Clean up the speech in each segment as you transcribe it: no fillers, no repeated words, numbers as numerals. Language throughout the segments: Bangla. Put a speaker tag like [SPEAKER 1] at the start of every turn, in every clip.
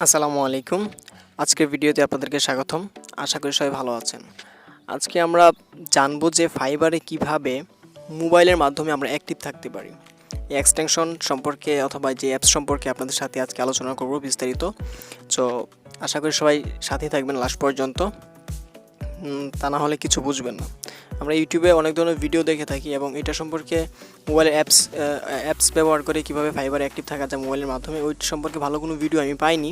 [SPEAKER 1] আসসালামু আলাইকুম। আজকের ভিডিওতে আপনাদেরকে স্বাগতম। আশা করি সবাই ভালো আছেন। আজকে আমরা জানবো যে ফাইবারে কিভাবে মোবাইলের মাধ্যমে আমরা অ্যাক্টিভ থাকতে পারি। এই এক্সটেনশন সম্পর্কে অথবা যে অ্যাপস সম্পর্কে আপনাদের সাথে আজকে আলোচনা করব বিস্তারিত। সো আশা করি সবাই সাথেই থাকবেন লাস্ট পর্যন্ত, তা না হলে কিছু বুঝবেন না। আমরা ইউটিউবে অনেক ধরনের ভিডিও দেখে থাকি এবং এটা সম্পর্কে মোবাইলের অ্যাপস ব্যবহার করে কীভাবে ফাইবারে অ্যাক্টিভ থাকা যায় মোবাইলের মাধ্যমে, ওই সম্পর্কে ভালো কোনো ভিডিও আমি পাইনি,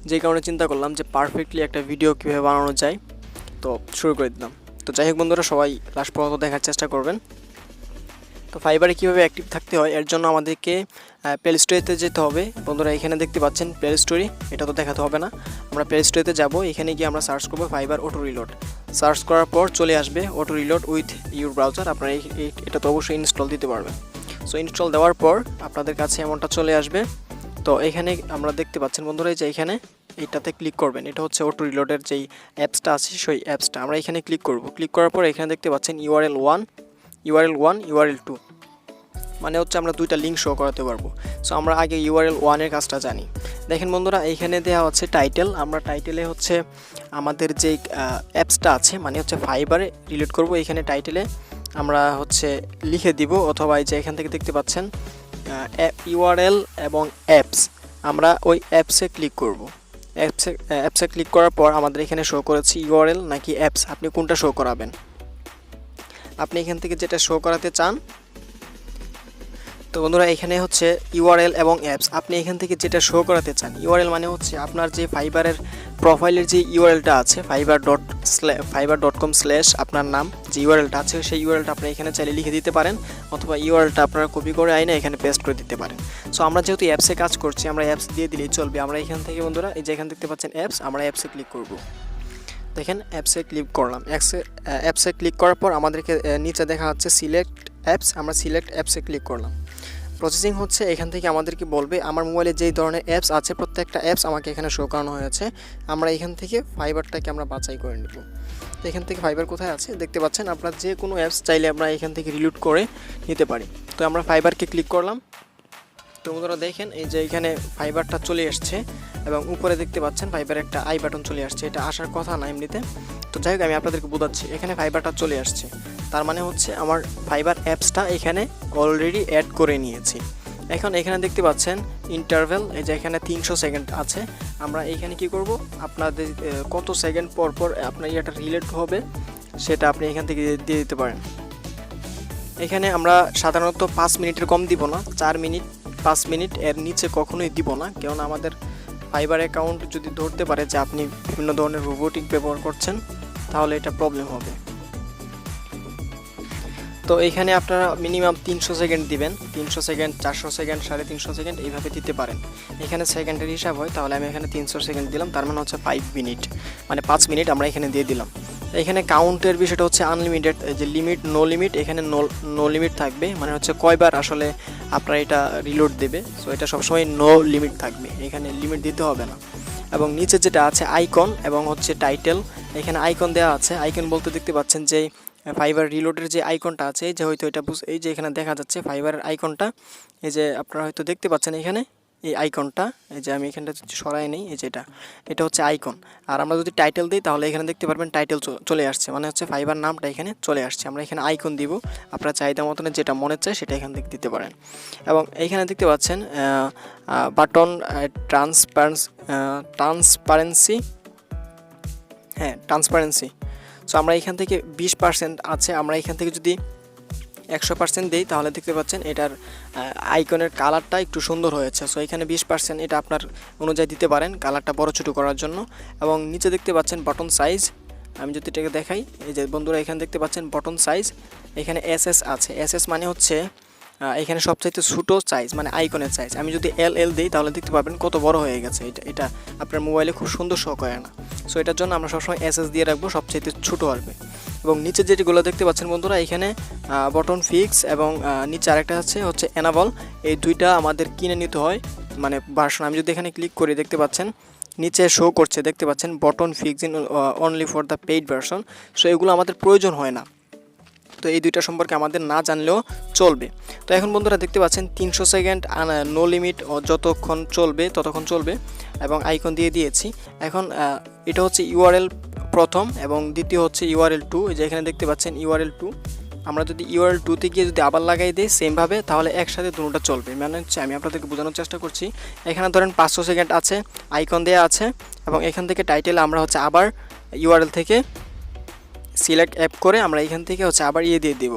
[SPEAKER 1] যেই কারণে চিন্তা করলাম যে পারফেক্টলি একটা ভিডিও কীভাবে বানানো যায়। তো শুরু করে দিলাম। তো যাই হোক বন্ধুরা, সবাই লাস্ট পর্যন্ত দেখার চেষ্টা করবেন। তো ফাইবারে কীভাবে অ্যাক্টিভ থাকতে হয় এর জন্য আমাদেরকে প্লে স্টোরেতে যেতে হবে। বন্ধুরা এখানে দেখতে পাচ্ছেন প্লে স্টোরি, এটা তো দেখাতে হবে না। আমরা প্লে স্টোরেতে যাব, এখানে গিয়ে আমরা সার্চ করবো ফাইবার অটো রিলোড। সার্চ করার পর চলে আসবে auto reload with your browser. আপনারা এটা তো অবশ্যই ইনস্টল দিতে পারবেন। সো ইনস্টল দেওয়ার পর আপনাদের কাছে এমনটা চলে আসবে। তো এখানে আমরা দেখতে পাচ্ছেন বন্ধুরা যে এখানে এইটাতে ক্লিক করবেন। এটা হচ্ছে অটো রিলোডের যেই অ্যাপসটা আছে সেই অ্যাপসটা আমরা এখানে ক্লিক করব। ক্লিক করার পর এখানে দেখতে পাচ্ছেন URL 1, URL 2, মানে হচ্ছে আমরা দুইটা লিঙ্ক শো করাতে পারবো। সো আমরা আগে URL 1 এর কাজটা জানি। দেখেন বন্ধুরা, এইখানে দেওয়া হচ্ছে টাইটেল। আমরা টাইটেলে হচ্ছে আমাদের যে অ্যাপসটা আছে মানে হচ্ছে ফাইবারে রিলেট করব। এখানে টাইটেলে আমরা হচ্ছে লিখে দিব, অথবা এই যে এখান থেকে দেখতে পাচ্ছেন URL এবং অ্যাপস, আমরা ওই অ্যাপসে ক্লিক করব। অ্যাপসে ক্লিক করার পর আমাদের এখানে শো করেছে URL নাকি অ্যাপস, আপনি কোনটা শো করাবেন। আপনি এখান থেকে যেটা শো করাতে চান, তো বন্ধুরা এখানে হচ্ছে URL এবং অ্যাপস, আপনি এখান থেকে যেটা শো করাতে চান। URL মানে হচ্ছে আপনার যে ফাইবারের প্রোফাইলের যে URLটা আছে fiverr.com/ আপনার নাম যে URLটা আছে সেই URLটা আপনি এখানে চাইলে লিখে দিতে পারেন, অথবা URLটা আপনারা কপি করে আইনে এখানে পেস্ট করে দিতে পারেন। সো আমরা যেহেতু অ্যাপসে কাজ করছি, আমরা অ্যাপস দিয়ে দিলেই চলবে। আমরা এখান থেকে বন্ধুরা এই যে এখানে দেখতে পাচ্ছেন অ্যাপস, আমরা অ্যাপসে ক্লিক করব। দেখেন অ্যাপসে ক্লিক করলাম। অ্যাপসে ক্লিক করার পর আমাদেরকে নিচে দেখা যাচ্ছে সিলেক্ট অ্যাপস, আমরা সিলেক্ট অ্যাপসে ক্লিক করলাম। প্রসেসিং হচ্ছে, এখান থেকে আমাদেরকে বলবে আমার মোবাইলে যেই ধরনের অ্যাপস আছে প্রত্যেকটা অ্যাপস আমাকে এখানে শো করানো হয়েছে। আমরা এখান থেকে ফাইবারটাকে আমরা বাছাই করে নেব। তো এখান থেকে ফাইবার কোথায় আছে দেখতে পাচ্ছেন। আপনার যে কোনো অ্যাপস চাইলে আমরা এখান থেকে রিলোড করে নিতে পারি। তো আমরা ফাইবারকে ক্লিক করলাম। তো বন্ধুরা দেখেন এই যে এখানে ফাইবারটা চলে আসছে এবং উপরে দেখতে পাচ্ছেন ফাইবার একটা আই বাটন চলে আসছে। এটা আসার কথা না এমনিতে, তো যাই হোক আমি আপনাদেরকে বোঝাচ্ছি। এখানে ফাইবারটা চলে আসছে, তার মানে হচ্ছে আমার ফাইবার অ্যাপসটা এখানে অলরেডি অ্যাড করে নিয়েছি। এখন এখানে দেখতে পাচ্ছেন ইন্টারভেল, এই যে এখানে 300 সেকেন্ড আছে। আমরা এখানে কি করব, আপনাদের কত সেকেন্ড পর পর আপনার এটা রিলেট হবে সেটা আপনি এখান থেকে দিয়ে দিতে পারেন। এখানে আমরা সাধারণত 5 মিনিটের কম দিব না, 4 মিনিট 5 মিনিট এর নিচে কখনোই দিব না, কেননা আমাদের ফাইবার অ্যাকাউন্ট যদি ধরতে পারে যে আপনি বিভিন্ন ধরনের রোবোটিক ব্যবহার করছেন তাহলে এটা প্রবলেম হবে। তো এখানে আপনারা মিনিমাম 300 সেকেন্ড দিবেন, 300 সেকেন্ড, 400 সেকেন্ড, 350 সেকেন্ড এইভাবে দিতে পারেন। এখানে সেকেন্ডের হিসাব হয়, তাহলে আমি এখানে 300 সেকেন্ড দিলাম, তার মানে হচ্ছে 5 মিনিট, মানে 5 মিনিট আমরা এখানে দিয়ে দিলাম। এখানে কাউন্টের বিষয়টা হচ্ছে আনলিমিটেড, যে লিমিট নো লিমিট, এখানে নো লিমিট থাকবে, মানে হচ্ছে কয়বার আসলে আপনার এটা রিলোড দেবে। সো এটা সবসময় নো লিমিট থাকবে, এখানে লিমিট দিতে হবে না। এবং নিচে যেটা আছে আইকন এবং হচ্ছে টাইটেল, এখানে আইকন দেওয়া আছে। আইকন বলতে দেখতে পাচ্ছেন যে ফাইবার রিলোডের যে আইকনটা আছে, এই যে হয়তো এটা এই যে এখানে দেখা যাচ্ছে ফাইবারের আইকনটা, এই যে আপনারা হয়তো দেখতে পাচ্ছেন এখানে এই আইকনটা, এই যে আমি এখানটা সরাই নেই, এই যে এটা হচ্ছে আইকন। আর আমরা যদি টাইটেল দিই তাহলে এখানে দেখতে পারবেন টাইটেল চলে আসছে, মানে হচ্ছে ফাইবার নামটা এখানে চলে আসছে। আমরা এখানে আইকন দিব, আপনার চাহিদা মতন যেটা মনে চায় সেটা এখান থেকে দিতে পারেন। এবং এইখানে দেখতে পাচ্ছেন বাটন ট্রান্সপারেন্সি, হ্যাঁ ট্রান্সপারেন্সি। সো আমরা এখান থেকে 20% আছে, আমরা এখান থেকে যদি 100% দিই তাহলে দেখতে পাচ্ছেন এটার আইকনের কালারটা একটু সুন্দর হয়েছে। সো এখানে 20% এটা আপনার অনুযায়ী দিতে পারেন কালারটা বড় ছোটো করার জন্য। এবং নিচে দেখতে পাচ্ছেন বটন সাইজ, আমি যদি এটাকে দেখাই, এই যে বন্ধুরা এখানে দেখতে পাচ্ছেন বটন সাইজ, এখানে SS আছে। SS মানে হচ্ছে এখানে সবচাইতে ছোটো সাইজ, মানে আইকনের সাইজ। আমি যদি LL দিই তাহলে দেখতে পাবেন কত বড় হয়ে গেছে। এটা আপনার মোবাইলে খুব সুন্দর শো করে না। সো এটার জন্য আমরা সবসময় SS দিয়ে রাখবো, সবচাইতে ছোটো আসবে। এবং নিচে যেগুলো দেখতে পাচ্ছেন বন্ধুরা এখানে বটন ফিক্স এবং নিচে আরেকটা হচ্ছে এনাবল, এই দুইটা আমাদের কিনে নিতে হয়, মানে ভার্সন। আমি যদি এখানে ক্লিক করি দেখতে পাচ্ছেন নিচে শো করছে, দেখতে পাচ্ছেন button fix in only for the paid version. So এগুলো আমাদের প্রয়োজন হয় না, তো এই দুইটা সম্পর্কে আমাদের না জানলেও চলবে। তো এখন বন্ধুরা দেখতে পাচ্ছেন 300 সেকেন্ড নো লিমিট, যতক্ষণ চলবে ততক্ষণ চলবে, এবং আইকন দিয়ে দিয়েছি। এখন এটা হচ্ছে ইউআরএল প্রথম এবং দ্বিতীয় হচ্ছে ইউআরএল 2। এই যে এখানে দেখতে পাচ্ছেন ইউআরএল 2। আমরা যদি ইউআরএল 2তে গিয়ে যদি আবার লাগাই দিই সেমভাবে, তাহলে একসাথে দুটোটা চলবে। মানে হচ্ছে আমি আপনাদেরকে বোঝানোর চেষ্টা করছি। এখানে ধরেন 500 সেকেন্ড আছে, আইকন দেওয়া আছে, এবং এখান থেকে টাইটেলে আমরা হচ্ছে আবার ইউআরএল থেকে সিলেক্ট অ্যাপ করে আমরা এখান থেকে হচ্ছে আবার দিয়ে দিব,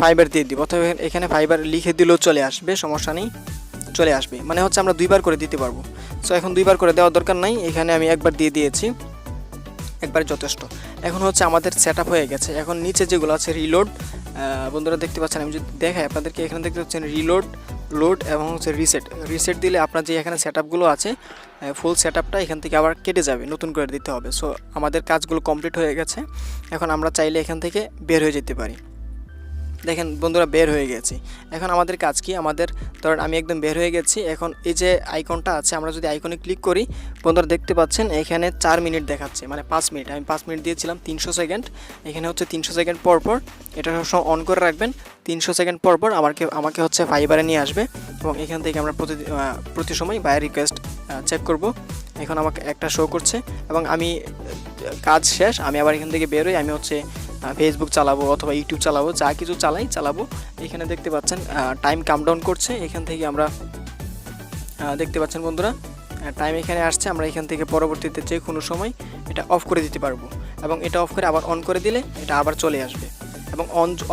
[SPEAKER 1] ফাইবার দিয়ে দিব, অথবা এখানে ফাইবার লিখে দিলেও চলে আসবে, সমস্যা নেই, চলে আসবে। মানে হচ্ছে আমরা 2বার করে দিতে পারবো। সো এখন 2বার করে দেওয়ার দরকার নাই, এখানে আমি একবার দিয়ে দিয়েছি, একবার যথেষ্ট। এখন হচ্ছে আমাদের সেট আপ হয়ে গেছে। এখন নিচে যেগুলো আছে রিলোড, বন্ধুরা দেখতে পাচ্ছেন, আমি যদি দেখাই আপনাদেরকে, এখানে দেখতে পাচ্ছেন রিলোড, লোড এবং হচ্ছে রিসেট দিলে আপনার যে এখানে সেট আপগুলো আছে ফুল সেট আপটা এখান থেকে আবার কেটে যাবে, নতুন করে দিতে হবে। সো আমাদের কাজগুলো কমপ্লিট হয়ে গেছে। এখন আমরা চাইলে এখান থেকে বের হয়ে যেতে পারি। দেখেন বন্ধুরা বের হয়ে গেছি। এখন আমাদের কাজ কি, আমাদের ধরেন আমি একদম বের হয়ে গেছি। এখন এই যে আইকনটা আছে, আমরা যদি আইকনে ক্লিক করি, বন্ধুরা দেখতে পাচ্ছেন এখানে 4 মিনিট দেখাচ্ছে, মানে 5 মিনিট। আমি 5 মিনিট দিয়েছিলাম, 300 সেকেন্ড। এখানে হচ্ছে 300 সেকেন্ড পর পর, এটা সবসময় অন করে রাখবেন। 300 সেকেন্ড পর পর আমাকে হচ্ছে ফাইবারে নিয়ে আসবে, এবং এখান থেকে আমরা প্রতি সময় বায়ার রিকোয়েস্ট চেক করব। এখন আমাকে একটা শো করছে, এবং আমি কাজ শেষ, আমি আবার এখান থেকে বেরোই, আমি হচ্ছে ফেসবুক চালাবো অথবা ইউটিউব চালাবো, যা কিছু চালাবো। এখানে দেখতে পাচ্ছেন টাইম কাউন্টডাউন করছে। এখান থেকে আমরা দেখতে পাচ্ছেন বন্ধুরা টাইম এখানে আসছে। আমরা এখান থেকে পরবর্তীতে যে কোনো সময় এটা অফ করে দিতে পারবো, এবং এটা অফ করে আবার অন করে দিলে এটা আবার চলে আসবে। এবং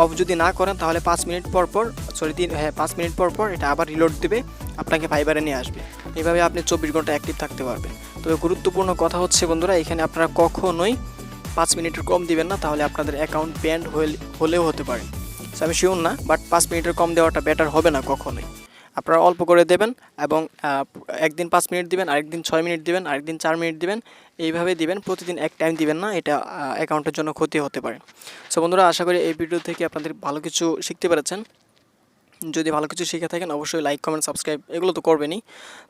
[SPEAKER 1] অফ যদি না করেন তাহলে 5 মিনিট পর পর 5 মিনিট পর পর এটা আবার রিলোড দেবে, আপনাকে ফাইবারে নিয়ে আসবে। এইভাবে আপনি 24 ঘন্টা অ্যাক্টিভ থাকতে পারবেন। তবে গুরুত্বপূর্ণ কথা হচ্ছে বন্ধুরা, এখানে আপনারা কখনোই 5 মিনিটের কম দিবেন না, তাহলে আপনাদের অ্যাকাউন্ট ব্যান্ড হলেও হতে পারে। সো আমি শিওর না, বাট 5 মিনিটের কম দেওয়াটা বেটার হবে না কখনোই। আপনারা অল্প করে দেবেন, এবং একদিন 5 মিনিট দিবেন, আরেকদিন 6 মিনিট দিবেন, আরেকদিন 4 মিনিট দিবেন, এইভাবে দিবেন। প্রতিদিন এক টাইম দিবেন না, এটা অ্যাকাউন্টের জন্য ক্ষতি হতে পারে। সো বন্ধুরা, আশা করি এই ভিডিও থেকে আপনাদের ভালো কিছু শিখতে পেরেছেন। যদি ভালো কিছু শিখে থাকেন অবশ্যই লাইক, কমেন্ট, সাবস্ক্রাইব এগুলো তো করবেনই।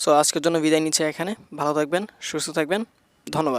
[SPEAKER 1] সো আজকের জন্য বিদায় নিচ্ছি এখানে। ভালো থাকবেন, সুস্থ থাকবেন, ধন্যবাদ।